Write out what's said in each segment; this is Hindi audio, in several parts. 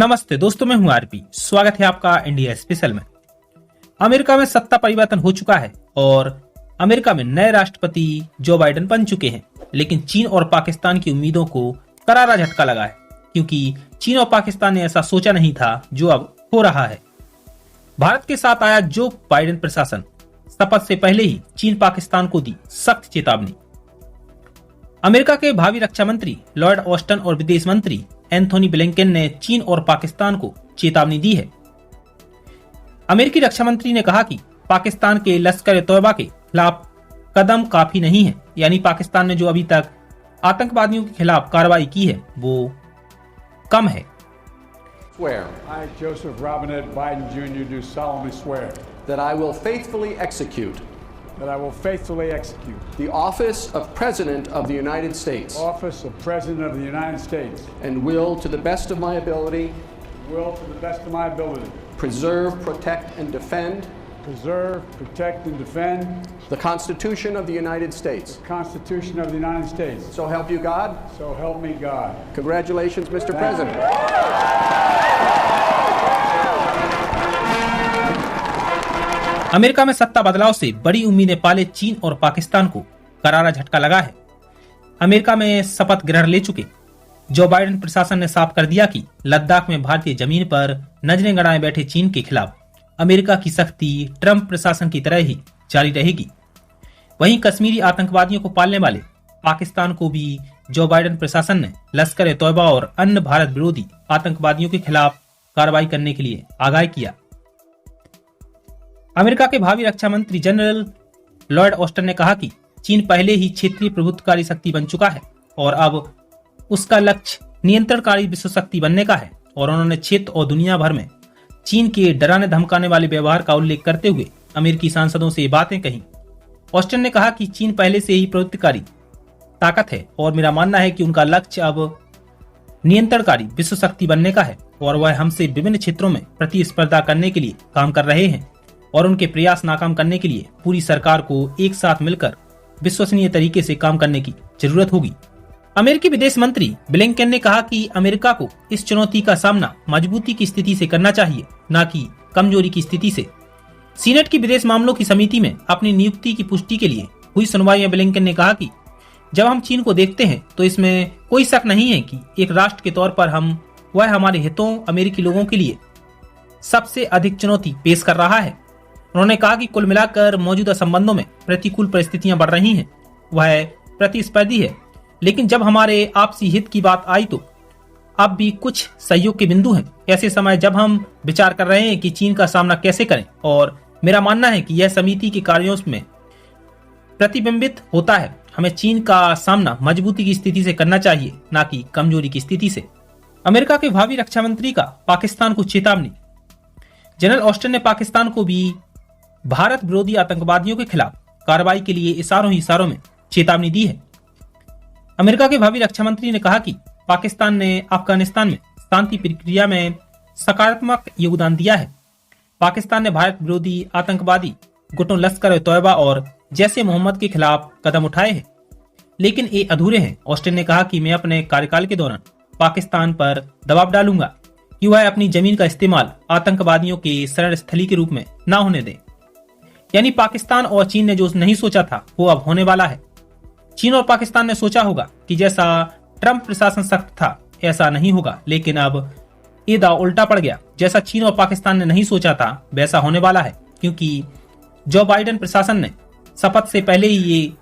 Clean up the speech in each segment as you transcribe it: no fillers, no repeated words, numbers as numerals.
नमस्ते दोस्तों, मैं हूं आरपी। स्वागत है आपका इंडिया स्पेशल में। अमेरिका में सत्ता परिवर्तन हो चुका है और अमेरिका में नए राष्ट्रपति जो बाइडेन बन चुके हैं, लेकिन चीन और पाकिस्तान की उम्मीदों को करारा झटका लगा है, क्योंकि चीन और पाकिस्तान ने ऐसा सोचा नहीं था जो अब हो रहा है। भारत के साथ आया जो बाइडेन प्रशासन शपथ से पहले ही चीन पाकिस्तान को दी सख्त चेतावनी। अमेरिका के भावी रक्षा मंत्री लॉर्ड ऑस्टन और विदेश मंत्री एंथोनी ब्लिंकन ने चीन और पाकिस्तान को चेतावनी दी है। अमेरिकी रक्षा मंत्री ने कहा कि पाकिस्तान के लश्कर-ए-तौबा के खिलाफ कदम काफी नहीं है, यानी पाकिस्तान ने जो अभी तक आतंकवादियों के खिलाफ कार्रवाई की है वो कम है। I, Joseph Robinette Biden Jr., do solemnly swear that I will faithfully execute the office of President of the United States and will, to the best of my ability, preserve, protect, and defend the Constitution of the United States. So help you God. So help me God. Congratulations, Mr. President. America में सत्ता बदलाव से बड़ी उम्मीदें पाले चीन और पाकिस्तान को करारा झटका लगा है। अमेरिका में शपथ ग्रहण ले चुके जो बाइडेन प्रशासन ने साफ कर दिया कि लद्दाख में भारतीय जमीन पर नजरें गड़ाए बैठे चीन के खिलाफ अमेरिका की सख्ती ट्रंप प्रशासन की तरह ही जारी रहेगी। वहीं कश्मीरी आतंकवादियों को पालने वाले पाकिस्तान को भी जो बाइडेन प्रशासन ने लश्कर-ए-तौबा और अन्य भारत विरोधी आतंकवादियों के खिलाफ कार्रवाई करने के लिए आगाह किया। अमेरिका के भावी रक्षा मंत्री जनरल लॉर्ड ऑस्टन ने कहा कि चीन पहले ही क्षेत्रीय प्रभुत्वकारी शक्ति बन चुका है और अब उसका लक्ष्य नियंत्रणकारी विश्व शक्ति बनने का है, और उन्होंने क्षेत्र और दुनिया भर में चीन के डराने धमकाने वाले व्यवहार का उल्लेख करते हुए अमेरिकी सांसदों से ये बातें कही। ऑस्टन ने कहा कि चीन पहले से ही प्रभुत्वकारी ताकत है और मेरा मानना है कि उनका लक्ष्य अब नियंत्रणकारी विश्व शक्ति बनने का है और वह हमसे विभिन्न क्षेत्रों में प्रतिस्पर्धा करने के लिए काम कर रहे हैं और उनके प्रयास नाकाम करने के लिए पूरी सरकार को एक साथ मिलकर विश्वसनीय तरीके से काम करने की जरूरत होगी। अमेरिकी विदेश मंत्री ब्लिंकन ने कहा कि अमेरिका को इस चुनौती का सामना मजबूती की स्थिति से करना चाहिए, न कि कमजोरी की स्थिति से। सीनेट की विदेश मामलों की समिति में अपनी नियुक्ति की पुष्टि के लिए हुई सुनवाई में ब्लिंकन ने कहा कि जब हम चीन को देखते हैं तो इसमें कोई शक नहीं है कि एक राष्ट्र के तौर पर वह हमारे हितों अमेरिकी लोगों के लिए सबसे अधिक चुनौती पेश कर रहा है। उन्होंने कहा कि कुल मिलाकर मौजूदा संबंधों में प्रतिकूल परिस्थितियां बढ़ रही हैं, वह प्रतिस्पर्धी है, लेकिन जब हमारे आपसी हित की बात आई तो अब भी कुछ सहयोग के बिंदु हैं। ऐसे समय जब हम विचार कर रहे हैं कि चीन का सामना कैसे करें, और मेरा मानना है कि यह समिति के कार्यों में प्रतिबिंबित होता है। हमें चीन का सामना मजबूती की स्थिति से करना चाहिए, न कि कमजोरी की स्थिति से। अमेरिका के भावी रक्षा मंत्री का पाकिस्तान को चेतावनी। जनरल ऑस्टन ने पाकिस्तान को भी भारत विरोधी आतंकवादियों के खिलाफ कार्रवाई के लिए इशारों में चेतावनी दी है। अमेरिका के भावी रक्षा मंत्री ने कहा कि पाकिस्तान ने अफगानिस्तान में शांति प्रक्रिया में सकारात्मक योगदान दिया है। पाकिस्तान ने भारत विरोधी आतंकवादी गुटों लश्कर-ए-तौबा और जैसे मोहम्मद के खिलाफ कदम उठाए हैं, लेकिन ये अधूरे हैं। ऑस्टिन ने कहा कि मैं अपने कार्यकाल के दौरान पाकिस्तान पर दबाव डालूंगा कि वह अपनी जमीन का इस्तेमाल आतंकवादियों के शरण स्थली के रूप में न होने दे। यानी पाकिस्तान और चीन ने जो नहीं सोचा था वो अब होने वाला है। चीन और पाकिस्तान ने सोचा होगा कि जैसा ट्रंप प्रशासन सख्त था ऐसा नहीं होगा, लेकिन अब ये दांव उल्टा पड़ गया। जैसा चीन और पाकिस्तान ने नहीं सोचा था वैसा होने वाला है, क्योंकि जो बाइडेन प्रशासन ने शपथ से पहले ही ये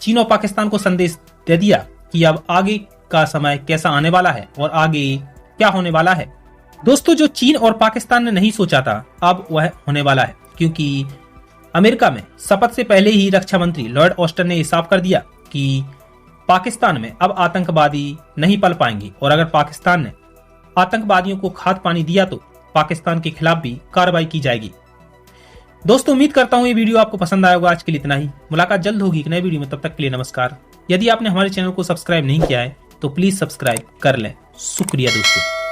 चीन और पाकिस्तान को संदेश दे दिया कि अब आगे का समय कैसा आने वाला है और आगे क्या होने वाला है। दोस्तों, जो चीन और पाकिस्तान ने नहीं सोचा था अब वह होने वाला है, क्योंकि अमेरिका में शपथ से पहले ही रक्षा मंत्री लॉर्ड ऑस्टन ने साफ कर दिया कि पाकिस्तान में अब आतंकवादी नहीं पल पाएंगे, और अगर पाकिस्तान ने आतंकवादियों को खाद पानी दिया तो पाकिस्तान के खिलाफ भी कार्रवाई की जाएगी। दोस्तों, उम्मीद करता हूँ ये वीडियो आपको पसंद आया होगा। आज के लिए इतना ही। मुलाकात जल्द होगी एक नए वीडियो में, तब तक के लिए नमस्कार। यदि आपने हमारे चैनल को सब्सक्राइब नहीं किया है तो प्लीज सब्सक्राइब कर लें। शुक्रिया दोस्तों।